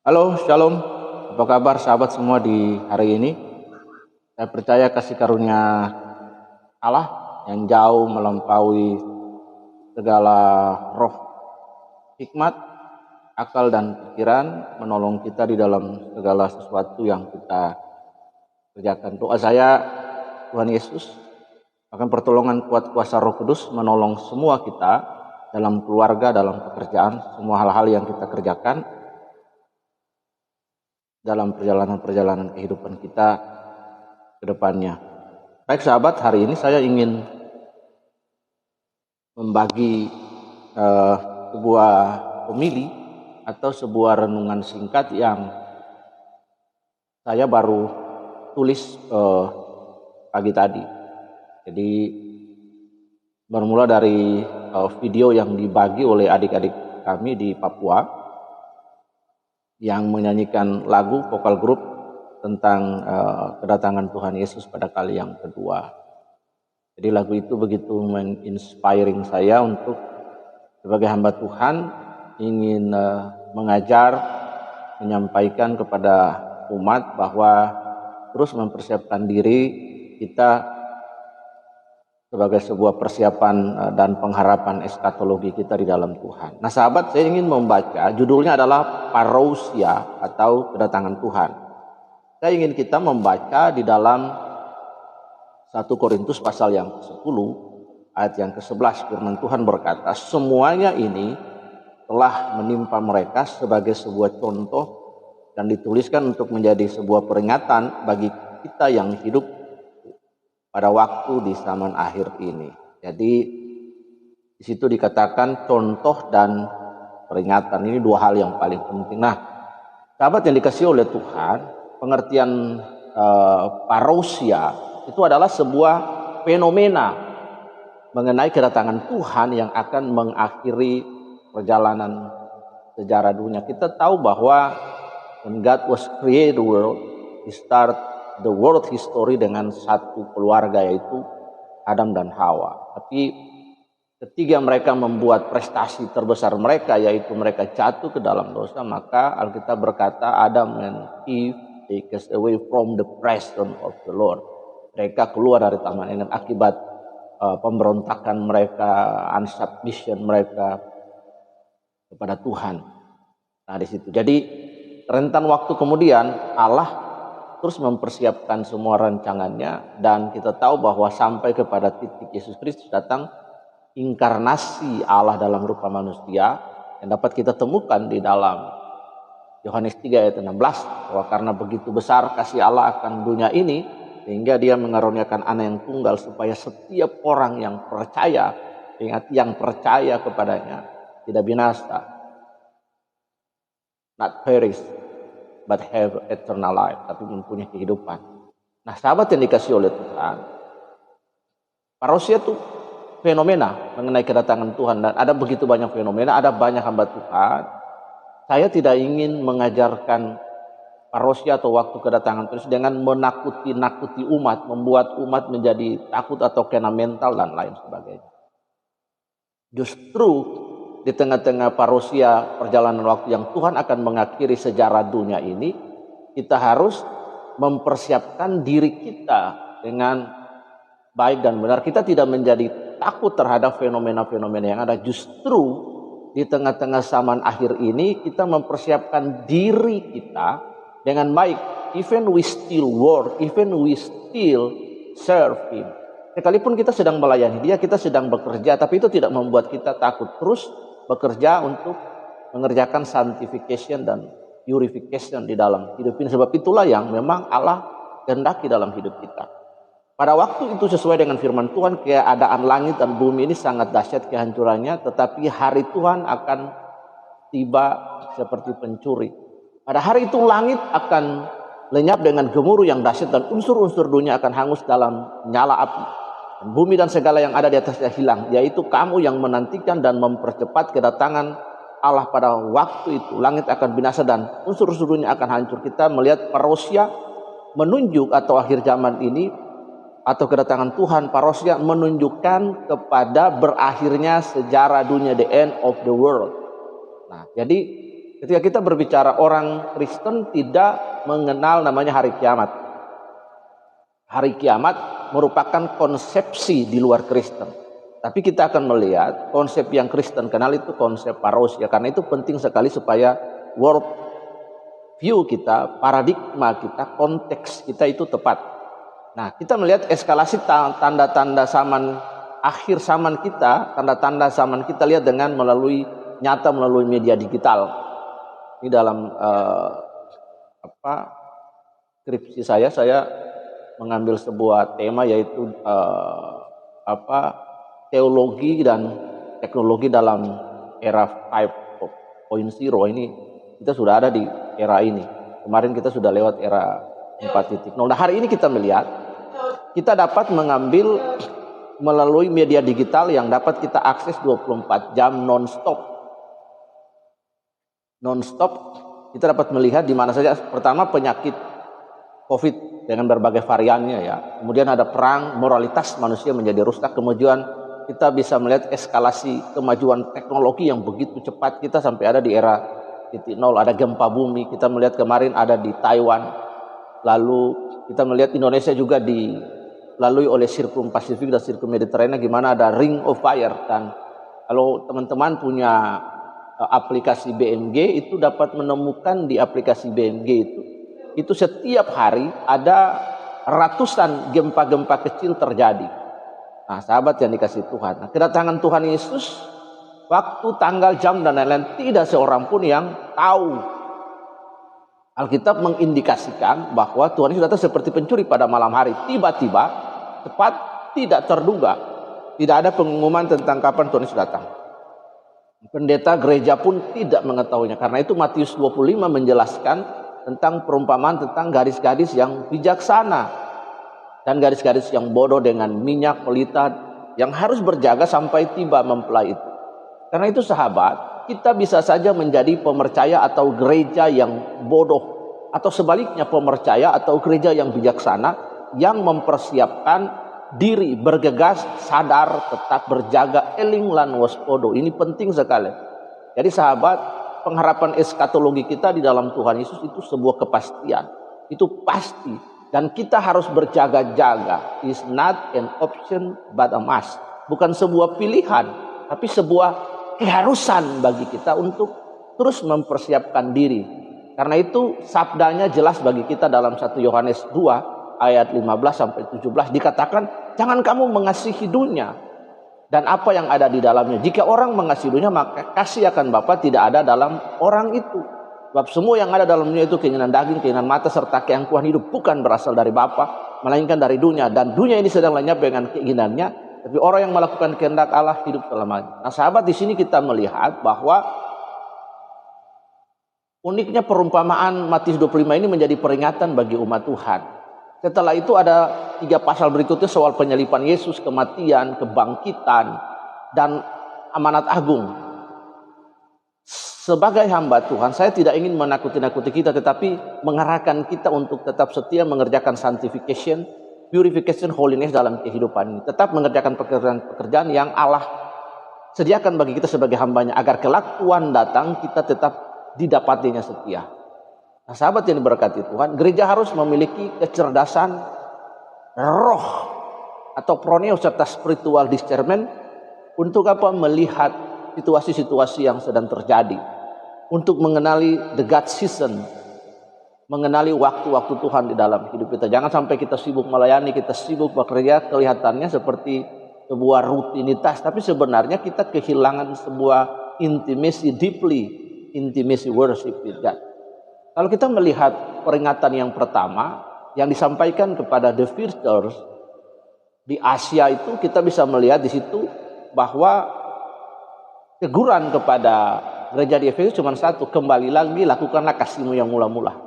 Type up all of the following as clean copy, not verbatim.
Halo, Shalom. Apa kabar sahabat semua di hari ini? Saya percaya kasih karunia Allah yang jauh melampaui segala roh, hikmat, akal dan pikiran menolong kita di dalam segala sesuatu yang kita kerjakan. Doa saya, Tuhan Yesus akan pertolongan kuat kuasa Roh Kudus menolong semua kita dalam keluarga, dalam pekerjaan, semua hal-hal yang kita kerjakan dalam perjalanan-perjalanan kehidupan kita ke depannya. Baik sahabat, hari ini saya ingin membagi sebuah homili atau sebuah renungan singkat yang saya baru tulis pagi tadi. Jadi bermula dari video yang dibagi oleh adik-adik kami di Papua yang menyanyikan lagu vokal grup tentang kedatangan Tuhan Yesus pada kali yang kedua. Jadi lagu itu begitu menginspiring saya untuk sebagai hamba Tuhan ingin mengajar, menyampaikan kepada umat bahwa terus mempersiapkan diri kita sebagai sebuah persiapan dan pengharapan eskatologi kita di dalam Tuhan. Nah sahabat, saya ingin membaca, judulnya adalah Parousia atau kedatangan Tuhan. Saya ingin kita membaca di dalam 1 Korintus pasal yang ke-10 ayat yang ke-11. Firman Tuhan berkata, semuanya ini telah menimpa mereka sebagai sebuah contoh dan dituliskan untuk menjadi sebuah peringatan bagi kita yang hidup pada waktu di zaman akhir ini. Jadi di situ dikatakan contoh dan peringatan, ini dua hal yang paling penting. Nah, sahabat yang dikasihi oleh Tuhan, pengertian parousia itu adalah sebuah fenomena mengenai kedatangan Tuhan yang akan mengakhiri perjalanan sejarah dunia. Kita tahu bahwa when God was created the world, He start the world history dengan satu keluarga yaitu Adam dan Hawa. Tapi ketika mereka membuat prestasi terbesar mereka yaitu mereka jatuh ke dalam dosa, maka Alkitab berkata Adam and Eve take us away from the presence of the Lord. Mereka keluar dari taman Eden akibat pemberontakan mereka, unsubmission mereka kepada Tuhan. Nah di situ. Jadi rentan waktu kemudian Allah terus mempersiapkan semua rancangannya dan kita tahu bahwa sampai kepada titik Yesus Kristus datang, inkarnasi Allah dalam rupa manusia yang dapat kita temukan di dalam Yohanes 3 ayat 16 bahwa karena begitu besar kasih Allah akan dunia ini sehingga Dia mengaruniakan Anak yang tunggal supaya setiap orang yang percaya, ingat yang percaya kepadanya tidak binasa, not perish but have eternal life, tapi mempunyai kehidupan. Nah sahabat yang dikasih oleh Tuhan, parousia itu fenomena mengenai kedatangan Tuhan dan ada begitu banyak fenomena, ada banyak hamba Tuhan. Saya tidak ingin mengajarkan parousia atau waktu kedatangan Tuhan dengan menakuti umat, membuat umat menjadi takut atau kena mental dan lain sebagainya. Justru di tengah-tengah parousia perjalanan waktu yang Tuhan akan mengakhiri sejarah dunia ini, kita harus mempersiapkan diri kita dengan baik dan benar. Kita tidak menjadi takut terhadap fenomena-fenomena yang ada. Justru di tengah-tengah zaman akhir ini kita mempersiapkan diri kita dengan baik. Even we still work, even we still serve Him. Sekalipun kita sedang melayani Dia, kita sedang bekerja, tapi itu tidak membuat kita takut. Terus bekerja untuk mengerjakan sanctification dan purification di dalam hidup ini. Sebab itulah yang memang Allah kehendaki dalam hidup kita. Pada waktu itu sesuai dengan firman Tuhan, keadaan langit dan bumi ini sangat dahsyat kehancurannya, tetapi hari Tuhan akan tiba seperti pencuri. Pada hari itu langit akan lenyap dengan gemuruh yang dahsyat dan unsur-unsur dunia akan hangus dalam nyala api. Bumi dan segala yang ada di atasnya hilang, yaitu kamu yang menantikan dan mempercepat kedatangan Allah pada waktu itu. Langit akan binasa dan unsur-unsur dunia akan hancur. Kita melihat parousia menunjuk atau akhir zaman ini atau kedatangan Tuhan, parousia menunjukkan kepada berakhirnya sejarah dunia, the end of the world. Nah, jadi ketika kita berbicara orang Kristen tidak mengenal namanya hari kiamat. Hari kiamat merupakan konsepsi di luar Kristen. Tapi kita akan melihat konsep yang Kristen kenal itu konsep parousia. Karena itu penting sekali supaya world view kita, paradigma kita, konteks kita itu tepat. Nah, kita melihat eskalasi tanda-tanda zaman, akhir zaman kita, tanda-tanda zaman kita lihat dengan melalui media digital. Ini dalam skripsi saya mengambil sebuah tema yaitu teologi dan teknologi dalam era 5.0. Ini kita sudah ada di era ini. Kemarin kita sudah lewat era 4.0. Nah, hari ini kita melihat kita dapat mengambil melalui media digital yang dapat kita akses 24 jam non-stop. Kita dapat melihat di mana saja. Pertama, penyakit COVID dengan berbagai variannya ya. Kemudian ada perang, moralitas manusia menjadi rusak. Kemudian kita bisa melihat eskalasi kemajuan teknologi yang begitu cepat. Kita sampai ada di era 0, ada gempa bumi. Kita melihat kemarin ada di Taiwan. Lalu kita melihat Indonesia juga dilalui oleh Sirkum Pasifik dan Sirkum Mediterania, gimana ada Ring of Fire. Dan kalau teman-teman punya aplikasi BMG itu dapat menemukan di aplikasi BMG itu setiap hari ada ratusan gempa-gempa kecil terjadi. Nah, sahabat yang dikasih Tuhan, kedatangan Tuhan Yesus, waktu, tanggal, jam dan lain-lain tidak seorang pun yang tahu. Alkitab mengindikasikan bahwa Tuhan Yesus datang seperti pencuri pada malam hari, tiba-tiba, cepat, tidak terduga. Tidak ada pengumuman tentang kapan Tuhan Yesus datang. Pendeta gereja pun tidak mengetahuinya. Karena itu Matius 25 menjelaskan tentang perumpamaan tentang gadis-gadis yang bijaksana dan gadis-gadis yang bodoh dengan minyak pelita yang harus berjaga sampai tiba mempelai itu. Karena itu sahabat, kita bisa saja menjadi pemercaya atau gereja yang bodoh, atau sebaliknya pemercaya atau gereja yang bijaksana yang mempersiapkan diri, bergegas, sadar, tetap berjaga, eling lan waspodo. Ini penting sekali. Jadi sahabat, pengharapan eskatologi kita di dalam Tuhan Yesus itu sebuah kepastian. Itu pasti. Dan kita harus berjaga-jaga. It's not an option but a must. Bukan sebuah pilihan, tapi sebuah keharusan bagi kita untuk terus mempersiapkan diri. Karena itu sabdanya jelas bagi kita dalam 1 Yohanes 2 ayat 15 sampai 17 dikatakan, jangan kamu mengasihi dunia dan apa yang ada di dalamnya. Jika orang mengasihi dunia, maka kasih akan Bapa tidak ada dalam orang itu. Sebab semua yang ada dalam dunia itu keinginan daging, keinginan mata serta keangkuhan hidup bukan berasal dari Bapa, melainkan dari dunia. Dan dunia ini sedang lenyap dengan keinginannya, tapi orang yang melakukan kehendak Allah hidup selamanya. Nah, sahabat, di sini kita melihat bahwa uniknya perumpamaan Matius 25 ini menjadi peringatan bagi umat Tuhan. Setelah itu ada 3 pasal berikutnya soal penyalipan Yesus, kematian, kebangkitan, dan amanat agung. Sebagai hamba Tuhan, saya tidak ingin menakut-nakuti kita, tetapi mengarahkan kita untuk tetap setia mengerjakan sanctification, purification, holiness dalam kehidupan ini. Tetap mengerjakan pekerjaan-pekerjaan yang Allah sediakan bagi kita sebagai hambanya, agar kelak Tuhan datang kita tetap didapatinya setia. Nah, sahabat yang diberkati Tuhan, gereja harus memiliki kecerdasan roh atau proneo serta spiritual discernment untuk apa? Melihat situasi-situasi yang sedang terjadi, untuk mengenali the God season, mengenali waktu-waktu Tuhan di dalam hidup kita. Jangan sampai kita sibuk melayani, kita sibuk bekerja, kelihatannya seperti sebuah rutinitas, tapi sebenarnya kita kehilangan sebuah intimacy, intimacy worship with God. Kalau kita melihat peringatan yang pertama yang disampaikan kepada the first church di Asia itu, kita bisa melihat di situ bahwa teguran kepada gereja di Efesus cuma satu, kembali lagi lakukanlah kasihmu yang mula-mula.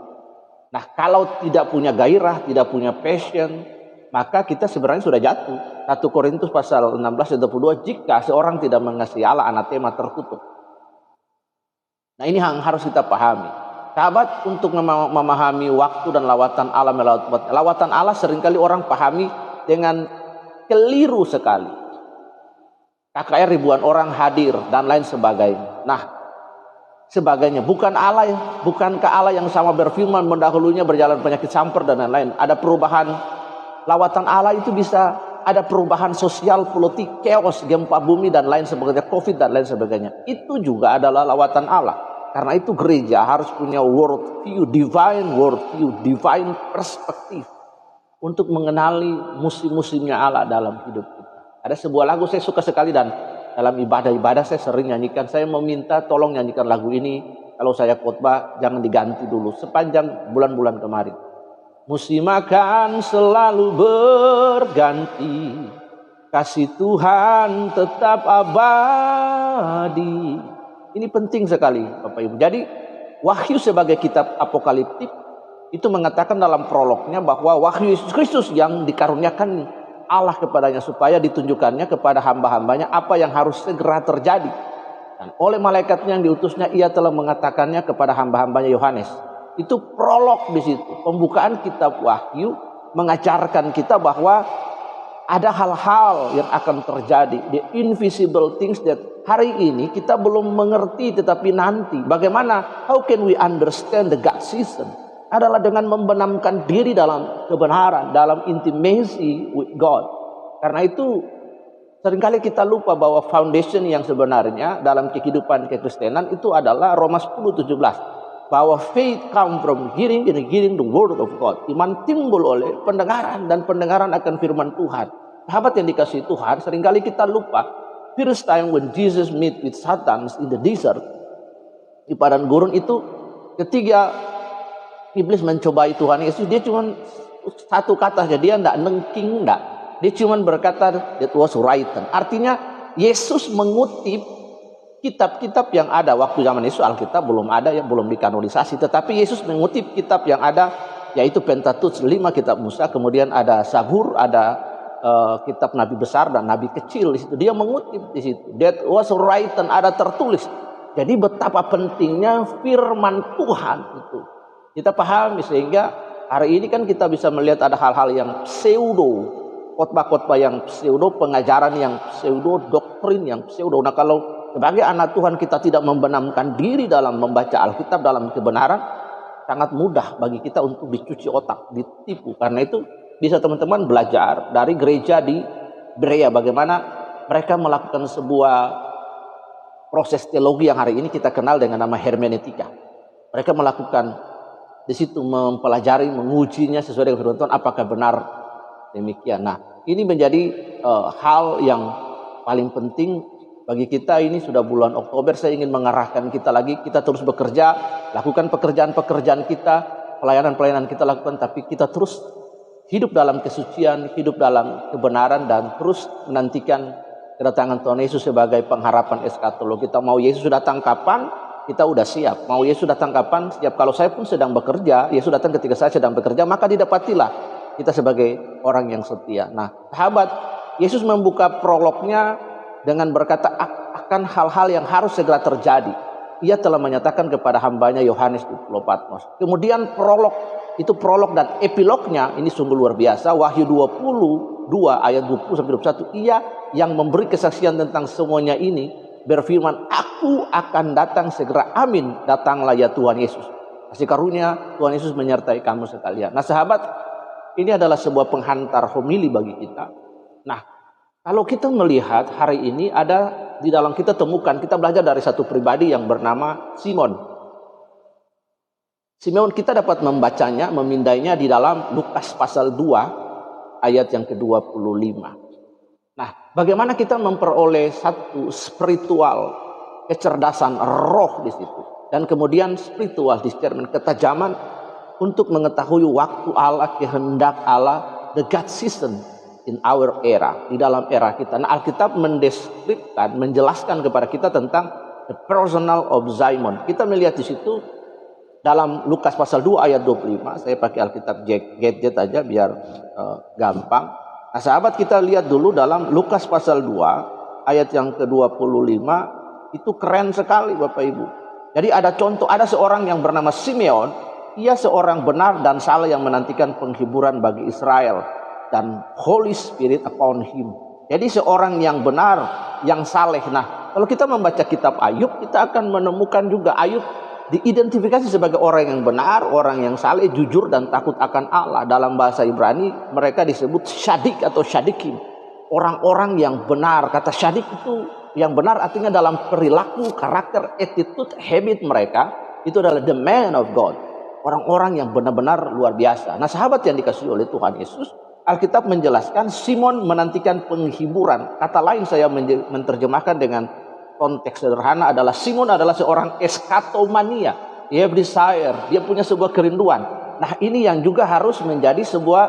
Nah, kalau tidak punya gairah, tidak punya passion, maka kita sebenarnya sudah jatuh. 1 Korintus pasal 16 ayat 22, jika seorang tidak mengasihi Allah, anatema terkutuk. Nah, ini yang harus kita pahami. Sahabat, untuk memahami waktu dan lawatan Allah, lawatan Allah seringkali orang pahami dengan keliru sekali. KKR ribuan orang hadir dan lain sebagainya. Nah, sebagainya. Bukankah Allah yang sama berfirman mendahulunya berjalan penyakit camper dan lain-lain. Ada perubahan lawatan Allah itu bisa ada perubahan sosial, politik, chaos, gempa bumi dan lain sebagainya, COVID dan lain sebagainya. Itu juga adalah lawatan Allah. Karena itu gereja harus punya world view, divine perspektif untuk mengenali musim-musimnya Allah dalam hidup kita. Ada sebuah lagu saya suka sekali dan dalam ibadah-ibadah saya sering nyanyikan. Saya meminta tolong nyanyikan lagu ini kalau saya khotbah, jangan diganti dulu sepanjang bulan-bulan kemarin. Musim akan selalu berganti, kasih Tuhan tetap abadi. Ini penting sekali Bapak Ibu. Jadi Wahyu sebagai kitab apokaliptik itu mengatakan dalam prolognya bahwa Wahyu Yesus Kristus yang dikaruniakan Allah kepadanya supaya ditunjukkannya kepada hamba-hambanya apa yang harus segera terjadi. Dan oleh malaikatnya yang diutusnya ia telah mengatakannya kepada hamba-hambanya Yohanes. Itu prolog di situ. Pembukaan kitab Wahyu mengajarkan kita bahwa ada hal-hal yang akan terjadi. The invisible things that hari ini kita belum mengerti, tetapi nanti. Bagaimana? How can we understand the God season? Adalah dengan membenamkan diri dalam kebenaran, dalam intimacy with God. Karena itu seringkali kita lupa bahwa foundation yang sebenarnya dalam kehidupan kekristenan itu adalah Roma 10:17. Bahwa faith come from hearing and hearing the word of God. Iman timbul oleh pendengaran dan pendengaran akan firman Tuhan. Sahabat yang dikasihi Tuhan, seringkali kita lupa. First time when Jesus meet with Satan in the desert, di padang gurun itu, ketika iblis mencobai Tuhan Yesus, dia cuma satu kata saja, dia tidak nengking, tidak. Dia cuma berkata, that was written. Artinya Yesus mengutip kitab-kitab yang ada. Waktu zaman Yesus Alkitab belum ada, yang belum dikanonisasi. Tetapi Yesus mengutip kitab yang ada, yaitu Pentateuch 5 kitab Musa, kemudian ada Zabur, ada kitab Nabi besar dan Nabi kecil di situ. Dia mengutip di situ. That was written, ada tertulis. Jadi betapa pentingnya firman Tuhan itu. Kita pahami sehingga hari ini kan kita bisa melihat ada hal-hal yang pseudo, khotbah-khotbah yang pseudo, pengajaran yang pseudo, doktrin yang pseudo. Nah kalau sebagai anak Tuhan kita tidak membenamkan diri dalam membaca Alkitab dalam kebenaran, sangat mudah bagi kita untuk dicuci otak, ditipu. Karena itu bisa teman-teman belajar dari gereja di Berea bagaimana mereka melakukan sebuah proses teologi yang hari ini kita kenal dengan nama hermeneutika. Mereka melakukan di situ mempelajari, mengujinya sesuai dengan firman Tuhan apakah benar demikian. Nah, ini menjadi hal yang paling penting bagi kita. Ini sudah bulan Oktober, saya ingin mengarahkan kita lagi, kita terus bekerja, lakukan pekerjaan-pekerjaan kita, pelayanan-pelayanan kita lakukan, tapi kita terus hidup dalam kesucian, hidup dalam kebenaran, dan terus menantikan kedatangan Tuhan Yesus sebagai pengharapan eskatologi. Kita mau Yesus datang kapan, kita udah siap. Mau Yesus datang kapan, siap. Kalau saya pun sedang bekerja, Yesus datang ketika saya sedang bekerja, maka didapatilah kita sebagai orang yang setia. Nah, sahabat, Yesus membuka prolognya dengan berkata akan hal-hal yang harus segera terjadi. Ia telah menyatakan kepada hambanya Yohanes di Pulau Patmos. Kemudian prolog dan epilognya ini sungguh luar biasa. Wahyu 22 ayat 20-21. Ia yang memberi kesaksian tentang semuanya ini berfirman, aku akan datang segera. Amin. Datanglah ya Tuhan Yesus. Kasih karunia Tuhan Yesus menyertai kamu sekalian. Nah sahabat, ini adalah sebuah penghantar homili bagi kita. Nah, kalau kita melihat hari ini ada di dalam kita temukan, kita belajar dari satu pribadi yang bernama Simon. Simeon kita dapat membacanya, memindainya di dalam Lukas pasal 2 ayat yang ke-25. Nah, bagaimana kita memperoleh satu spiritual kecerdasan roh di situ, dan kemudian spiritual discernment, ketajaman untuk mengetahui waktu Allah, kehendak Allah, the God season in our era, di dalam era kita. Nah, Alkitab mendeskripsikan, menjelaskan kepada kita tentang the personal of Simon. Kita melihat di situ dalam Lukas pasal 2 ayat 25. Saya pakai Alkitab gadget aja biar gampang. Nah, sahabat, kita lihat dulu dalam Lukas pasal 2 ayat yang ke-25. Itu keren sekali Bapak Ibu. Jadi ada contoh, ada seorang yang bernama Simeon. Ia seorang benar dan salah yang menantikan penghiburan bagi Israel, dan Holy Spirit upon him. Jadi seorang yang benar yang saleh. Nah, kalau kita membaca kitab Ayub, kita akan menemukan juga Ayub diidentifikasi sebagai orang yang benar, orang yang saleh, jujur dan takut akan Allah. Dalam bahasa Ibrani mereka disebut syadik atau syadikim, orang-orang yang benar. Kata syadik itu yang benar artinya dalam perilaku, karakter, attitude, habit mereka itu adalah the man of God, orang-orang yang benar-benar luar biasa. Nah, sahabat yang dikasihi oleh Tuhan Yesus, Alkitab menjelaskan Simon menantikan penghiburan. Kata lain saya menerjemahkan dengan konteks sederhana adalah Simon adalah seorang eskatomania. Dia desire, dia punya sebuah kerinduan. Nah, ini yang juga harus menjadi sebuah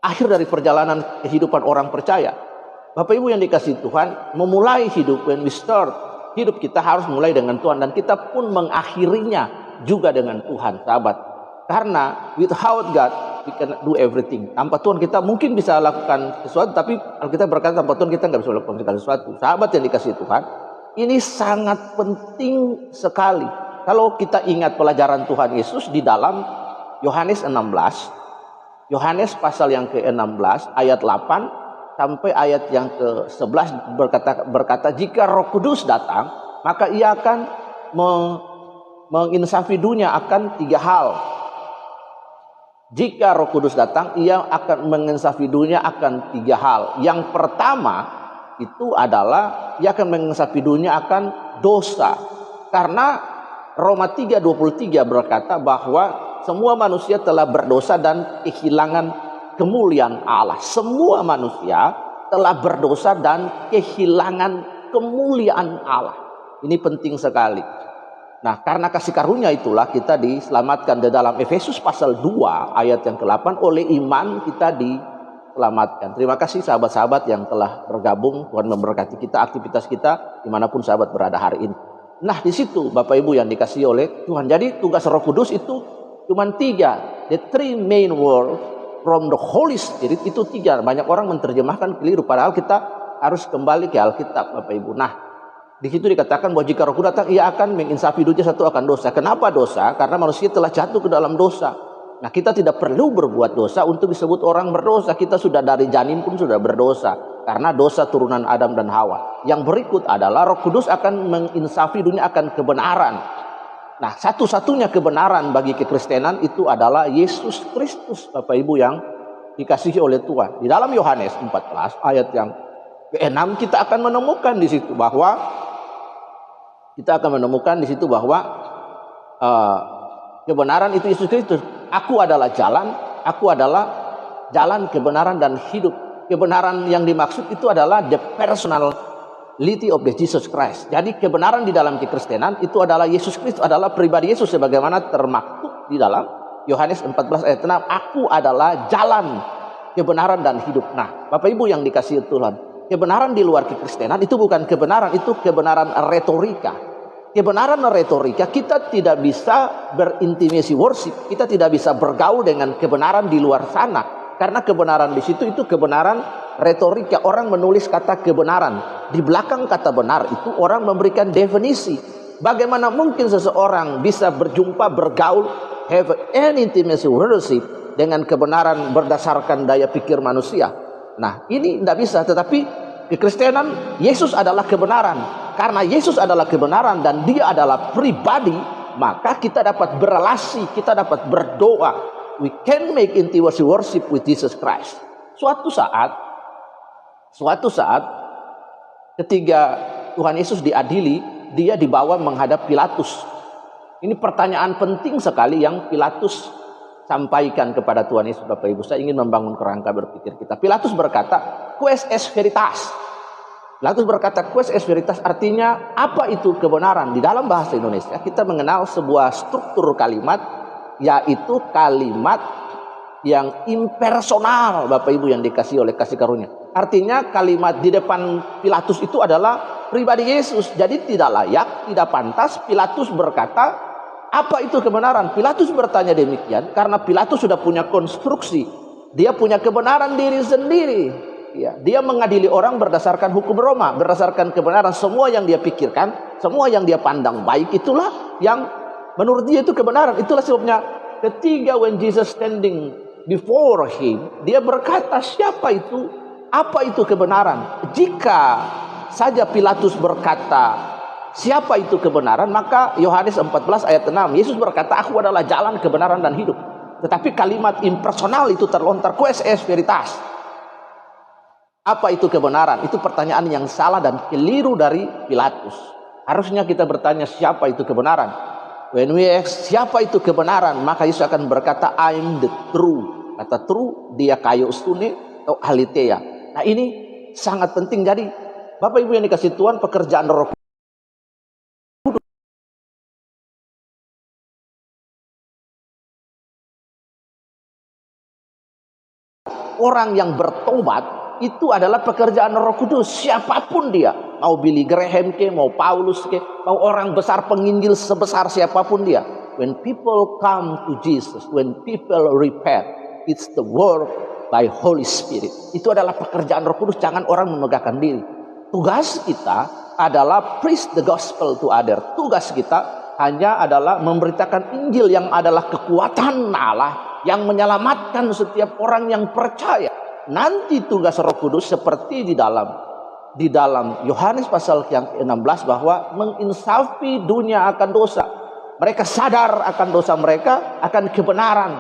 akhir dari perjalanan kehidupan orang percaya. Bapak Ibu yang dikasihi Tuhan, memulai hidup, when we start hidup kita harus mulai dengan Tuhan, dan kita pun mengakhirinya juga dengan Tuhan, sahabat. Karena without God we cannot do everything. Tanpa Tuhan kita mungkin bisa lakukan sesuatu, tapi kalau kita berkata tanpa Tuhan kita nggak bisa lakukan sesuatu. Sahabat yang dikasihi Tuhan, ini sangat penting sekali. Kalau kita ingat pelajaran Tuhan Yesus di dalam Yohanes 16, Yohanes pasal yang ke-16 ayat 8 sampai ayat yang ke-11 berkata, jika Roh Kudus datang, maka ia akan menginsafi dunia akan 3 hal. Jika Roh Kudus datang, ia akan menginsafi dunia akan 3 hal. Yang pertama itu adalah ia akan menginsafi dunia akan dosa. Karena Roma 3:23 berkata bahwa semua manusia telah berdosa dan kehilangan kemuliaan Allah. Semua manusia telah berdosa dan kehilangan kemuliaan Allah. Ini penting sekali. Nah, karena kasih karunia itulah kita diselamatkan. Di dalam Efesus pasal 2 ayat yang ke-8, oleh iman kita diselamatkan. Terima kasih sahabat-sahabat yang telah bergabung. Tuhan memberkati kita, aktivitas kita dimanapun sahabat berada hari ini. Nah, di situ Bapak Ibu yang dikasihi oleh Tuhan. Jadi tugas Roh Kudus itu cuma 3. The 3 main word from the Holy Spirit itu 3. Banyak orang menerjemahkan keliru, padahal kita harus kembali ke Alkitab, Bapak Ibu. Nah, di situ dikatakan bahwa jika Roh Kudus datang, ia akan menginsafi dunia satu akan dosa. Kenapa dosa? Karena manusia telah jatuh ke dalam dosa. Nah, kita tidak perlu berbuat dosa untuk disebut orang berdosa. Kita sudah dari janin pun sudah berdosa, karena dosa turunan Adam dan Hawa. Yang berikut adalah Roh Kudus akan menginsafi dunia akan kebenaran. Nah, satu-satunya kebenaran bagi kekristenan itu adalah Yesus Kristus, Bapak Ibu yang dikasihi oleh Tuhan. Di dalam Yohanes 14 ayat yang ke-6 kita akan menemukan di situ bahwa kebenaran itu Yesus Kristus. Aku adalah jalan, aku adalah jalan, kebenaran dan hidup. Kebenaran yang dimaksud itu adalah the personality of the Jesus Christ. Jadi kebenaran di dalam kekristenan itu adalah Yesus Kristus, adalah pribadi Yesus sebagaimana termaktub di dalam Yohanes 14 ayat 6. Aku adalah jalan, kebenaran dan hidup. Nah, Bapak Ibu yang dikasihi Tuhan, kebenaran di luar kekristenan itu bukan kebenaran, itu kebenaran retorika. Kebenaran retorika, kita tidak bisa berintimasi worship, kita tidak bisa bergaul dengan kebenaran di luar sana, karena kebenaran di situ itu kebenaran retorika. Orang menulis kata kebenaran, di belakang kata benar itu orang memberikan definisi. Bagaimana mungkin seseorang bisa berjumpa, bergaul, have an intimacy worship dengan kebenaran berdasarkan daya pikir manusia? Nah, ini tidak bisa. Tetapi kekristenan, Yesus adalah kebenaran. Karena Yesus adalah kebenaran dan dia adalah pribadi, maka kita dapat berelasi, kita dapat berdoa. We can make intimacy worship with Jesus Christ. Suatu saat ketika Tuhan Yesus diadili, dia dibawa menghadap Pilatus. Ini pertanyaan penting sekali yang Pilatus sampaikan kepada Tuhan Yesus. Bapak Ibu, saya ingin membangun kerangka berpikir kita. Pilatus berkata, quis est veritas? Pilatus berkata, quis est veritas artinya apa itu kebenaran? Di dalam bahasa Indonesia kita mengenal sebuah struktur kalimat, yaitu kalimat yang impersonal, Bapak Ibu yang dikasihi oleh kasih karunia. Artinya kalimat di depan Pilatus itu adalah pribadi Yesus. Jadi tidak layak, tidak pantas Pilatus berkata, apa itu kebenaran? Pilatus bertanya demikian karena Pilatus sudah punya konstruksi. Dia punya kebenaran diri sendiri. Ya, dia mengadili orang berdasarkan hukum Roma, berdasarkan kebenaran. Semua yang dia pikirkan, semua yang dia pandang baik, itulah yang menurut dia itu kebenaran. Itulah sebabnya ketika when Jesus standing before him, dia berkata, siapa itu Apa itu kebenaran? Jika saja Pilatus berkata, siapa itu kebenaran? Maka Yohanes 14 ayat 6, Yesus berkata, aku adalah jalan, kebenaran, dan hidup. Tetapi kalimat impersonal itu terlontar, quis est veritas. Apa itu kebenaran? Itu pertanyaan yang salah dan keliru dari Pilatus. Harusnya kita bertanya, siapa itu kebenaran? When we ask, siapa itu kebenaran? Maka Yesus akan berkata, I'm the true. Kata true, dia kayo stune atau aletheia. Nah ini sangat penting. Jadi Bapak Ibu yang dikasih Tuhan, pekerjaan Roh orang yang bertobat itu adalah pekerjaan Roh Kudus. Siapapun dia, mau Billy Graham ke, mau Paulus ke, mau orang besar penginjil sebesar siapapun dia, when people come to Jesus, when people repent, it's the work by Holy Spirit. Itu adalah pekerjaan Roh Kudus. Jangan orang memegahkan diri. Tugas kita adalah preach the gospel to other. Tugas kita hanya adalah memberitakan Injil yang adalah kekuatan Allah yang menyelamatkan setiap orang yang percaya. Nanti tugas Roh Kudus seperti di dalam Yohanes pasal yang ke-16 bahwa menginsafi dunia akan dosa. Mereka sadar akan dosa mereka, akan kebenaran.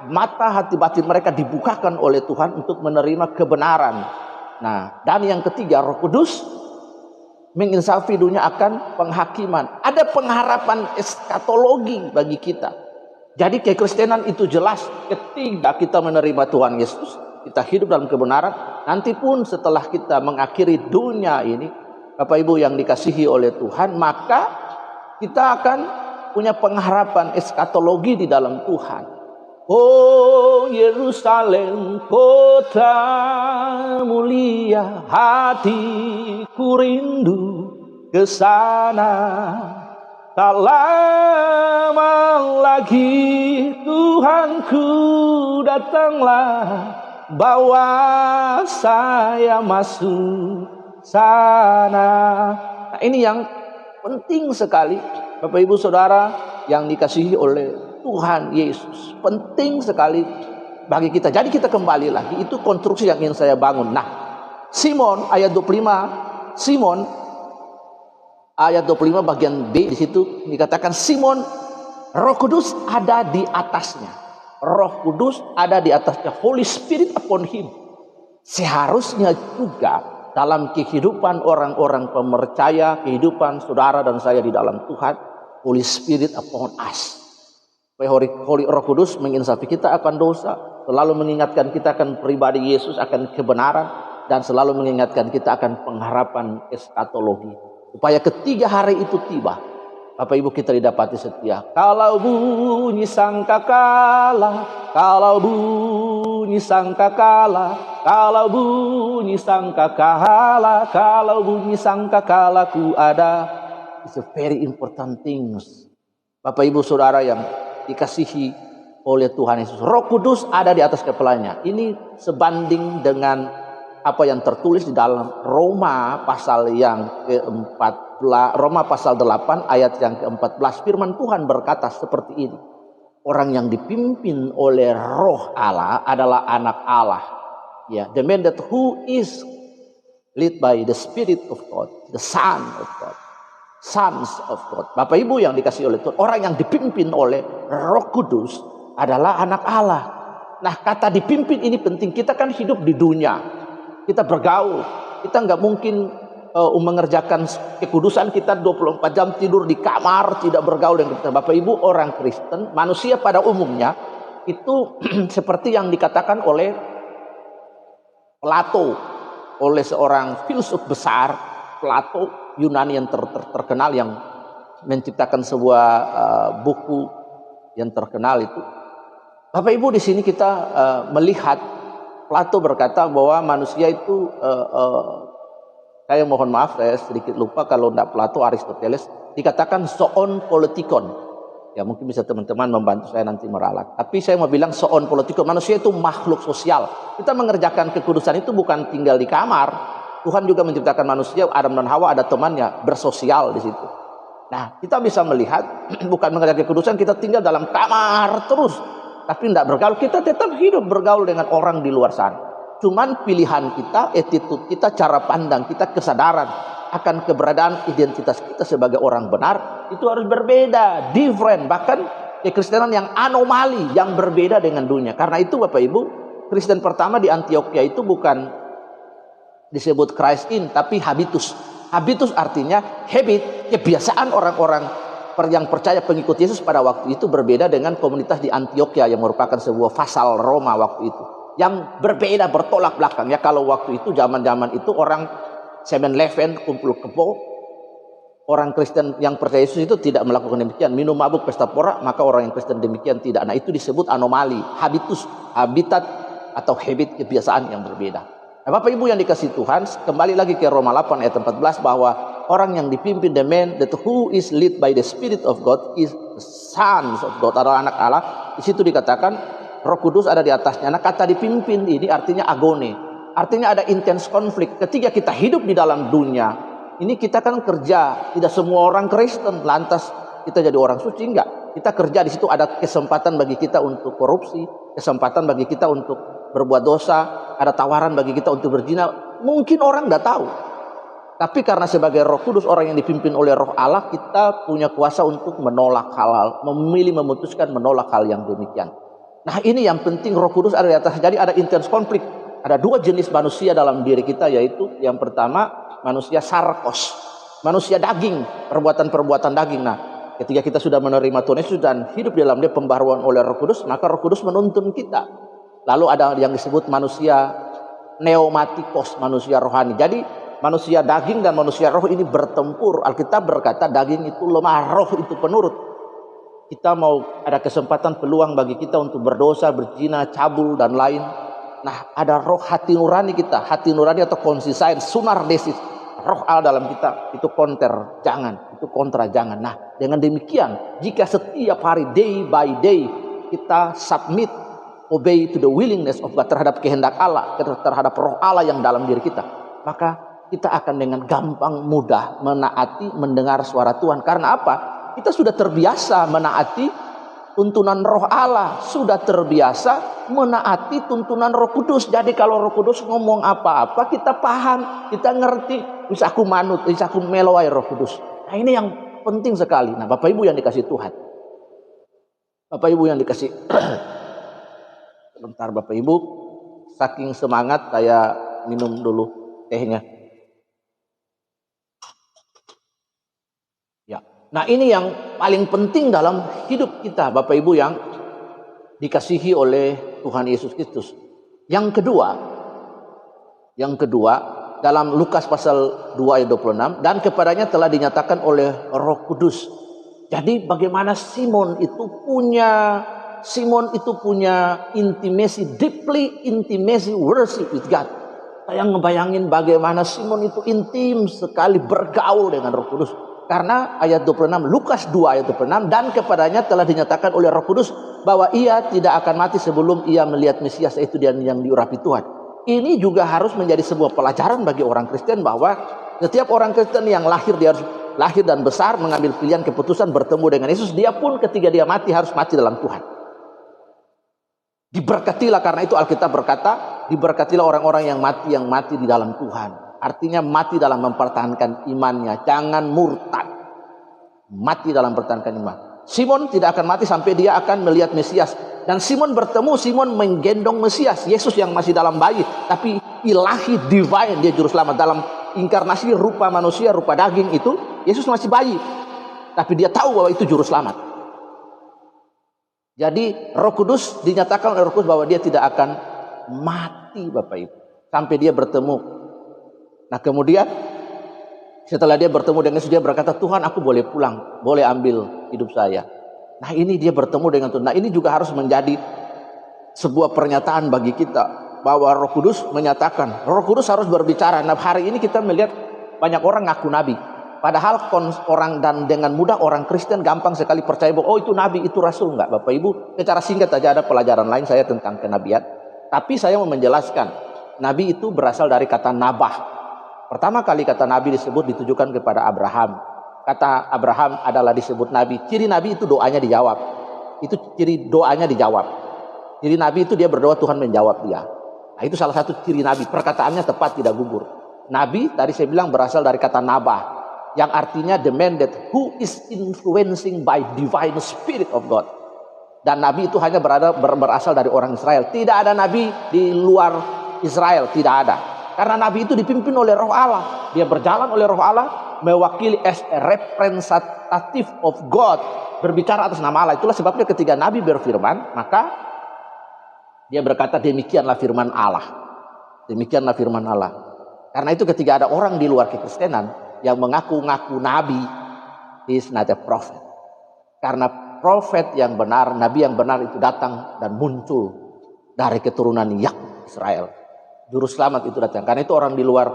Mata hati batin mereka dibukakan oleh Tuhan untuk menerima kebenaran. Nah, dan yang ketiga, Roh Kudus menginsafi dunia akan penghakiman. Ada pengharapan eskatologi bagi kita. Jadi kekristenan itu jelas ketika kita menerima Tuhan Yesus, kita hidup dalam kebenaran. Nanti pun setelah kita mengakhiri dunia ini, Bapak Ibu yang dikasihi oleh Tuhan, maka kita akan punya pengharapan eskatologi di dalam Tuhan. Oh Yerusalem, kota mulia, hatiku rindu ke sana. Tak lama lagi Tuhanku datanglah, bawa saya masuk sana. Nah ini yang penting sekali Bapak Ibu Saudara yang dikasihi oleh Tuhan Yesus. Penting sekali bagi kita. Jadi kita kembali lagi, itu konstruksi yang ingin saya bangun. Nah, Simon ayat 25, Simon ayat 25 bagian B di situ dikatakan Simon, Roh Kudus ada di atasnya. Roh Kudus ada di atasnya. Holy Spirit upon him. Seharusnya juga dalam kehidupan orang-orang pemercaya, kehidupan saudara dan saya di dalam Tuhan, Holy Spirit upon us. Roh Kudus menginsafi kita akan dosa, selalu mengingatkan kita akan pribadi Yesus, akan kebenaran, dan selalu mengingatkan kita akan pengharapan eskatologi. Supaya ketiga hari itu tiba, Bapak Ibu kita didapati setia. Kalau bunyi sangkakala, kalau bunyi sangkakala, kalau bunyi sangkakala, kalau bunyi sangkakala ku ada. It's a very important things. Bapak Ibu Saudara yang dikasihi oleh Tuhan Yesus, Roh Kudus ada di atas kepalanya. Ini sebanding dengan apa yang tertulis di dalam Roma pasal yang ke-14, Roma pasal 8 ayat yang ke-14. Firman Tuhan berkata seperti ini. Orang yang dipimpin oleh Roh Allah adalah anak Allah. Ya, the man that who is led by the Spirit of God, the Son of God, sons of God. Bapak Ibu yang dikasihi oleh Tuhan, orang yang dipimpin oleh Roh Kudus adalah anak Allah. Nah, kata dipimpin ini penting. Kita kan hidup di dunia, kita bergaul, kita nggak mungkin mengerjakan kekudusan kita 24 jam tidur di kamar, tidak bergaul dengan kita. Bapak Ibu, orang Kristen, manusia pada umumnya itu seperti yang dikatakan oleh Plato, oleh seorang filsuf besar, Plato, Yunani yang terkenal, yang menciptakan sebuah buku yang terkenal itu. Bapak Ibu, di sini kita melihat Plato berkata bahwa manusia itu saya mohon maaf, saya sedikit lupa kalau tidak Plato, Aristoteles, dikatakan zoon politikon. Ya mungkin bisa teman-teman membantu saya nanti meralat. Tapi saya mau bilang zoon politikon, manusia itu makhluk sosial. Kita mengerjakan kekudusan itu bukan tinggal di kamar. Tuhan juga menciptakan manusia, Adam dan Hawa ada temannya, bersosial di situ. Nah, kita bisa melihat bukan mengerjakan kekudusan kita tinggal dalam kamar terus, tapi tidak bergaul. Kita tetap hidup bergaul dengan orang di luar sana. Cuman pilihan kita, attitude kita, cara pandang kita, kesadaran akan keberadaan identitas kita sebagai orang benar itu harus berbeda, different. Bahkan kekristenan yang anomali, yang berbeda dengan dunia. Karena itu Bapak Ibu, Kristen pertama di Antioquia itu bukan disebut Christ in, tapi habitus. Habitus artinya habit, kebiasaan orang-orang yang percaya pengikut Yesus pada waktu itu berbeda dengan komunitas di Antioquia yang merupakan sebuah vasal Roma waktu itu. Yang berbeda, bertolak belakang. Ya kalau waktu itu, zaman-zaman itu orang 7-Eleven, kumpul kebo, orang Kristen yang percaya Yesus itu tidak melakukan demikian. Minum mabuk, pesta pora, maka orang yang Kristen demikian tidak. Nah itu disebut anomali, habitus, habitat atau habit, kebiasaan yang berbeda. Nah, Bapak Ibu yang dikasih Tuhan, kembali lagi ke Roma 8 ayat 14 bahwa orang yang dipimpin, the man that who is led by the Spirit of God is the sons of God, adalah anak Allah. Di situ dikatakan Roh Kudus ada di atasnya. Nah kata dipimpin ini artinya agone, artinya ada intense konflik. Ketika kita hidup di dalam dunia ini, kita kan kerja, tidak semua orang Kristen lantas kita jadi orang suci, enggak. Kita kerja, di situ ada kesempatan bagi kita untuk korupsi, kesempatan bagi kita untuk berbuat dosa, ada tawaran bagi kita untuk berzina. Mungkin orang enggak tahu, tapi karena sebagai Roh Kudus, orang yang dipimpin oleh Roh Allah, kita punya kuasa untuk menolak hal-hal, memilih, memutuskan menolak hal yang demikian. Nah ini yang penting, Roh Kudus ada di atas. Jadi ada intense konflik. Ada dua jenis manusia dalam diri kita, yaitu yang pertama manusia sarkos, manusia daging, perbuatan-perbuatan daging. Nah ketika kita sudah menerima Tuhan Yesus dan hidup di dalam dia pembaharuan oleh Roh Kudus, maka Roh Kudus menuntun kita. Lalu ada yang disebut manusia pneumatikos, manusia rohani. Jadi manusia daging dan manusia roh ini bertempur. Alkitab berkata daging itu lemah, roh itu penurut. Kita mau ada kesempatan, peluang bagi kita untuk berdosa, berzina, cabul dan lain. Nah ada roh hati nurani kita, hati nurani atau konsisain, sunar desis, roh Allah dalam kita, itu konter jangan, itu kontra jangan. Nah dengan demikian, jika setiap hari, day by day, kita submit, obey to the willingness of God, terhadap kehendak Allah, terhadap roh Allah yang dalam diri kita, maka kita akan dengan gampang, mudah menaati, mendengar suara Tuhan. Karena apa? Kita sudah terbiasa menaati tuntunan Roh Allah, sudah terbiasa menaati tuntunan Roh Kudus. Jadi kalau Roh Kudus ngomong apa-apa, kita paham, kita ngerti, bisa aku manut, bisa aku melowai Roh Kudus. Nah ini yang penting sekali. Nah Bapak Ibu yang dikasih Tuhan, Bapak Ibu yang dikasih sebentar Bapak Ibu, saking semangat saya minum dulu tehnya. Nah ini yang paling penting dalam hidup kita Bapak Ibu yang dikasihi oleh Tuhan Yesus Kristus. Yang kedua dalam Lukas pasal 2 ayat 26, dan kepadanya telah dinyatakan oleh Roh Kudus. Jadi bagaimana Simon itu punya intimacy, deeply intimacy worship with God. Saya ngebayangin bagaimana Simon itu intim sekali bergaul dengan Roh Kudus. Karena ayat 26, Lukas 2 ayat 26, dan kepadanya telah dinyatakan oleh Roh Kudus bahwa ia tidak akan mati sebelum ia melihat Mesias, yaitu dia yang diurapi Tuhan. Ini juga harus menjadi sebuah pelajaran bagi orang Kristen, bahwa setiap orang Kristen yang lahir, dia harus lahir dan besar, mengambil pilihan keputusan bertemu dengan Yesus. Dia pun ketika dia mati harus mati dalam Tuhan. Diberkatilah, karena itu Alkitab berkata, diberkatilah orang-orang yang mati di dalam Tuhan. Artinya mati dalam mempertahankan imannya, jangan murtad. Mati dalam mempertahankan iman. Simon tidak akan mati sampai dia akan melihat Mesias. Dan Simon bertemu, Simon menggendong Mesias, Yesus yang masih dalam bayi, tapi ilahi, divine, dia juru selamat. Dalam inkarnasi rupa manusia, rupa daging itu, Yesus masih bayi, tapi dia tahu bahwa itu juru selamat. Jadi Roh Kudus dinyatakan oleh Roh Kudus bahwa dia tidak akan mati Bapak Ibu sampai dia bertemu. Nah kemudian setelah dia bertemu dengan Yesus, dia berkata, Tuhan aku boleh pulang, boleh ambil hidup saya. Nah ini dia bertemu dengan Tuhan. Nah ini juga harus menjadi sebuah pernyataan bagi kita, bahwa Roh Kudus menyatakan, Roh Kudus harus berbicara. Nah hari ini kita melihat banyak orang ngaku nabi, padahal orang, dan dengan mudah orang Kristen gampang sekali percaya bahwa oh itu nabi, itu rasul. Enggak Bapak Ibu, secara singkat saja ada pelajaran lain saya tentang kenabian, tapi saya mau menjelaskan nabi itu berasal dari kata nabah. Pertama kali kata nabi disebut ditujukan kepada Abraham. Kata Abraham adalah disebut nabi. Ciri nabi itu doanya dijawab. Itu ciri doanya dijawab. Ciri nabi itu dia berdoa, Tuhan menjawab dia. Nah, itu salah satu ciri Nabi, perkataannya tepat, tidak gugur. Nabi tadi saya bilang berasal dari kata nabah, yang artinya the man that who is influencing by divine spirit of God. Dan Nabi itu hanya berasal dari orang Israel. Tidak ada Nabi di luar Israel, tidak ada. Karena Nabi itu dipimpin oleh Roh Allah. Dia berjalan oleh Roh Allah, mewakili as a representative of God, berbicara atas nama Allah. Itulah sebabnya ketika Nabi berfirman, maka dia berkata demikianlah firman Allah. Demikianlah firman Allah. Karena itu ketika ada orang di luar kekristenan yang mengaku-ngaku Nabi, he is not a prophet. Karena profet yang benar, nabi yang benar itu datang dan muncul dari keturunan Yakub Israel. Juru selamat itu datang. Karena itu orang di luar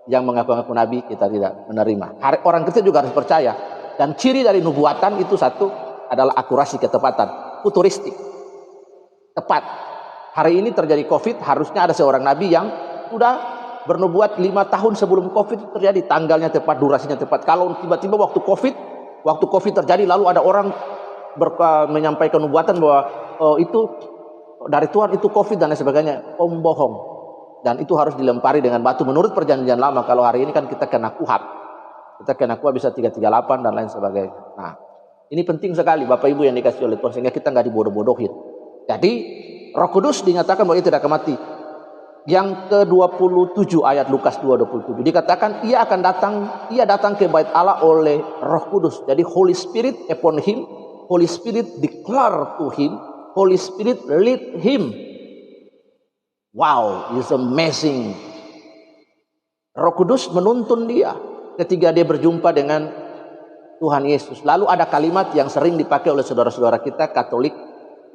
yang mengaku-ngaku nabi kita tidak menerima. Orang Kristen juga harus percaya. Dan ciri dari nubuatan itu satu adalah akurasi, ketepatan, futuristik, tepat. Hari ini terjadi COVID, harusnya ada seorang nabi yang sudah bernubuat 5 tahun sebelum COVID terjadi. Tanggalnya tepat, durasinya tepat. Kalau tiba-tiba waktu COVID terjadi lalu ada orang menyampaikan nubuatan bahwa itu dari Tuhan, itu COVID dan lain sebagainya, bohong. Dan itu harus dilempari dengan batu menurut perjanjian lama. Kalau hari ini kan kita kena kuhab. Kita kena kuhab bisa 338 dan lain sebagainya. Nah, ini penting sekali Bapak Ibu yang dikasih oleh Tuhan, sehingga kita nggak dibodoh-bodohin. Jadi Roh Kudus dinyatakan bahwa ia tidak akan mati. Yang ke-27 ayat Lukas 2:27 dikatakan ia datang ke bait Allah oleh Roh Kudus. Jadi Holy Spirit upon him, Holy Spirit declare to him, Holy Spirit lead him. Wow, it's amazing. Roh Kudus menuntun dia ketika dia berjumpa dengan Tuhan Yesus. Lalu ada kalimat yang sering dipakai oleh saudara-saudara kita Katolik,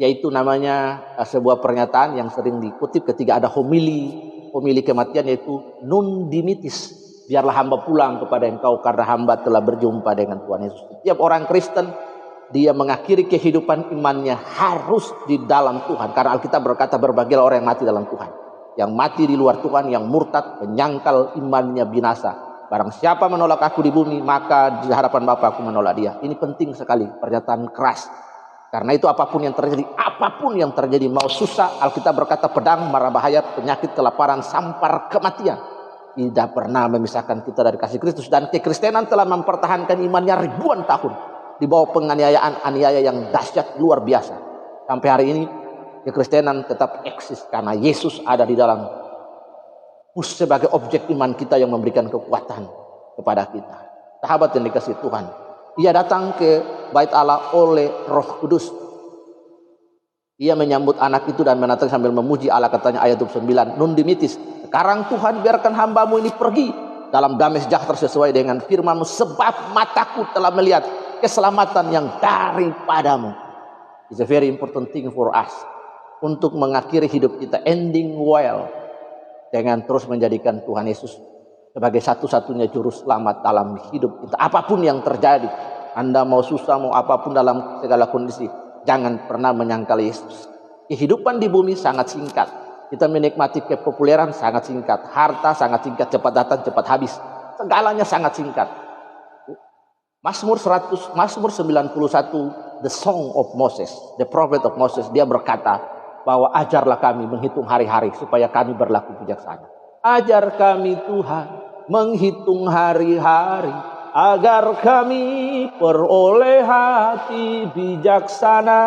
yaitu namanya sebuah pernyataan yang sering dikutip ketika ada homili kematian, yaitu nun dimitis, biarlah hamba pulang kepada engkau karena hamba telah berjumpa dengan Tuhan Yesus. Setiap orang Kristen, dia mengakhiri kehidupan imannya harus di dalam Tuhan, karena Alkitab berkata berbahagialah orang yang mati dalam Tuhan. Yang mati di luar Tuhan, yang murtad, menyangkal imannya binasa. Barang siapa menolak aku di bumi, maka di hadapan Bapa aku menolak dia. Ini penting sekali, pernyataan keras. Karena itu apapun yang terjadi, mau susah, Alkitab berkata pedang, mara bahaya, penyakit, kelaparan, sampar, kematian, tidak pernah memisahkan kita dari kasih Kristus. Dan kekristenan telah mempertahankan imannya ribuan tahun di bawah penganiayaan yang dahsyat luar biasa. Sampai hari ini kekristenan tetap eksis karena Yesus ada di dalam sebagai objek iman kita yang memberikan kekuatan kepada kita. Sahabat yang dikasih Tuhan, ia datang ke bait Allah oleh Roh Kudus. Ia menyambut anak itu dan menatang sambil memuji Allah, katanya ayat 29, nun dimitis, sekarang Tuhan biarkan hambamu ini pergi dalam damai sejahtera sesuai dengan firman-Mu, sebab mataku telah melihat keselamatan yang daripadamu. It's a very important thing for us, untuk mengakhiri hidup kita ending well, dengan terus menjadikan Tuhan Yesus sebagai satu-satunya juru selamat dalam hidup kita. Apapun yang terjadi, Anda mau susah, mau apapun dalam segala kondisi, jangan pernah menyangkal Yesus. Kehidupan di bumi sangat singkat. Kita menikmati kepopuleran sangat singkat. Harta sangat singkat, cepat datang, cepat habis. Segalanya sangat singkat. Mazmur 91, the song of Moses, the prophet of Moses, dia berkata bahwa ajarlah kami menghitung hari-hari supaya kami berlaku bijaksana. Ajar kami Tuhan menghitung hari-hari agar kami peroleh hati bijaksana.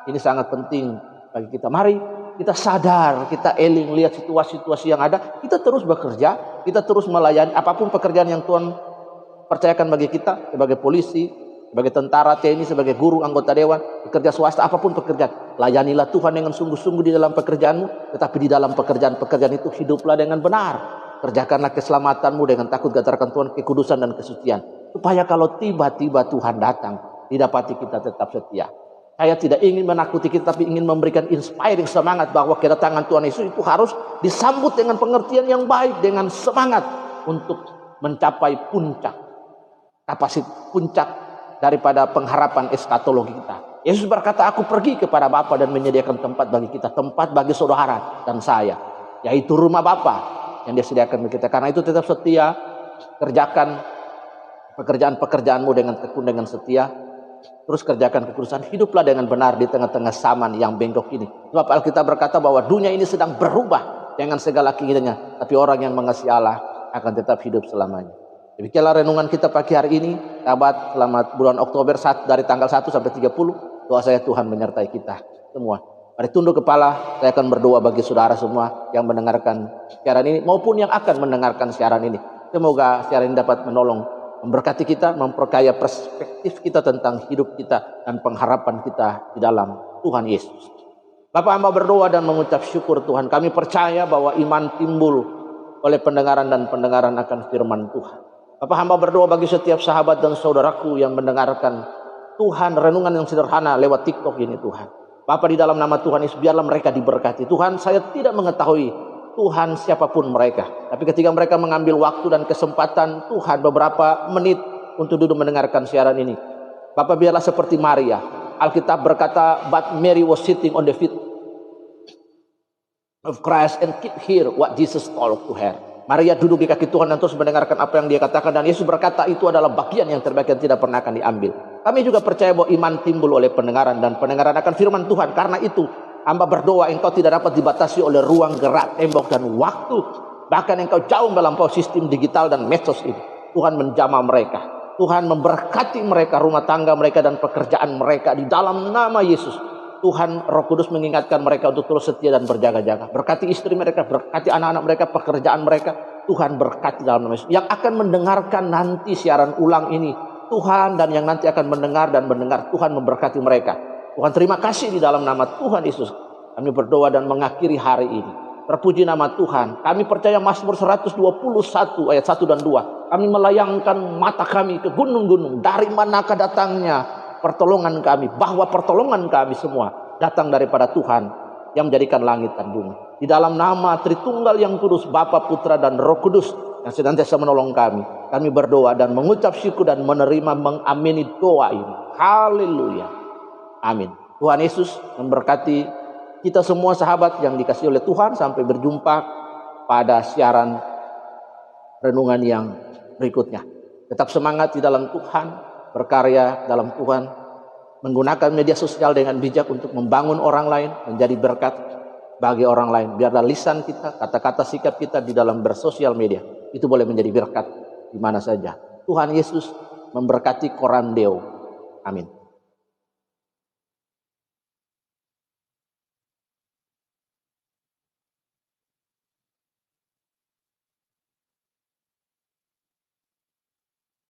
Ini sangat penting bagi kita. Mari kita sadar, kita eling, lihat situasi-situasi yang ada. Kita terus bekerja, kita terus melayani apapun pekerjaan yang Tuhan percayakan bagi kita, sebagai polisi, sebagai tentara, TNI, sebagai guru, anggota dewan, pekerja swasta, apapun pekerjaan. Layanilah Tuhan dengan sungguh-sungguh di dalam pekerjaanmu, tetapi di dalam pekerjaan-pekerjaan itu hiduplah dengan benar. Kerjakanlah keselamatanmu dengan takut gataran Tuhan, kekudusan dan kesucian. Supaya kalau tiba-tiba Tuhan datang, didapati kita tetap setia. Saya tidak ingin menakuti kita, tapi ingin memberikan inspiring semangat bahwa kedatangan Tuhan Yesus itu harus disambut dengan pengertian yang baik, dengan semangat untuk mencapai puncak daripada pengharapan eskatologi kita. Yesus berkata, aku pergi kepada Bapa dan menyediakan tempat bagi kita, tempat bagi saudara dan saya, yaitu rumah Bapa yang dia sediakan bagi kita. Karena itu tetap setia, kerjakan pekerjaan-pekerjaanmu dengan tekun, dengan setia. Terus kerjakan kekudusan, hiduplah dengan benar di tengah-tengah zaman yang bengkok ini. Sebab Alkitab berkata bahwa dunia ini sedang berubah dengan segala keinginannya, tapi orang yang mengasihi Allah akan tetap hidup selamanya. Demikianlah renungan kita pagi hari ini. Sahabat, selamat bulan Oktober dari tanggal 1 sampai 30. Doa saya Tuhan menyertai kita semua. Mari tunduk kepala, saya akan berdoa bagi saudara semua yang mendengarkan siaran ini maupun yang akan mendengarkan siaran ini. Semoga siaran ini dapat menolong, memberkati kita, memperkaya perspektif kita tentang hidup kita dan pengharapan kita di dalam Tuhan Yesus. Bapak, hamba berdoa dan mengucap syukur Tuhan. Kami percaya bahwa iman timbul oleh pendengaran dan pendengaran akan firman Tuhan. Bapak, hamba berdoa bagi setiap sahabat dan saudaraku yang mendengarkan Tuhan renungan yang sederhana lewat TikTok ini Tuhan. Bapak, di dalam nama Tuhan Yesus, biarlah mereka diberkati. Tuhan, saya tidak mengetahui Tuhan siapapun mereka. Tapi ketika mereka mengambil waktu dan kesempatan Tuhan beberapa menit untuk duduk mendengarkan siaran ini, Bapak, biarlah seperti Maria. Alkitab berkata, but Mary was sitting on the feet of Christ and keep hear what Jesus told to her. Maria duduk di kaki Tuhan dan terus mendengarkan apa yang dia katakan. Dan Yesus berkata itu adalah bagian yang terbaik yang tidak pernah akan diambil. Kami juga percaya bahwa iman timbul oleh pendengaran dan pendengaran akan firman Tuhan. Karena itu hamba berdoa engkau tidak dapat dibatasi oleh ruang gerak, tembok dan waktu. Bahkan engkau jauh melampaui sistem digital dan medsos ini. Tuhan menjamah mereka. Tuhan memberkati mereka, rumah tangga mereka dan pekerjaan mereka di dalam nama Yesus. Tuhan Roh Kudus mengingatkan mereka untuk terus setia dan berjaga-jaga. Berkati istri mereka, berkati anak-anak mereka, pekerjaan mereka. Tuhan berkati dalam nama Yesus. Yang akan mendengarkan nanti siaran ulang ini, Tuhan, dan yang nanti akan mendengar dan mendengar, Tuhan memberkati mereka. Tuhan, terima kasih di dalam nama Tuhan Yesus. Kami berdoa dan mengakhiri hari ini. Terpuji nama Tuhan. Kami percaya Mazmur 121 ayat 1 dan 2. Kami melayangkan mata kami ke gunung-gunung. Dari manakah datangnya pertolongan kami? Bahwa pertolongan kami semua datang daripada Tuhan yang menjadikan langit dan bumi. Di dalam nama Tritunggal yang kudus, Bapa, Putra dan Roh Kudus yang senantiasa menolong kami. Kami berdoa dan mengucap syukur dan menerima mengamini doa ini. Haleluya. Amin. Tuhan Yesus memberkati kita semua sahabat yang dikasihi oleh Tuhan. Sampai berjumpa pada siaran renungan yang berikutnya. Tetap semangat di dalam Tuhan, berkarya dalam Tuhan, menggunakan media sosial dengan bijak untuk membangun orang lain, menjadi berkat bagi orang lain. Biarlah lisan kita, kata-kata, sikap kita di dalam bersosial media itu boleh menjadi berkat di mana saja. Tuhan Yesus memberkati Korandeo. Amin.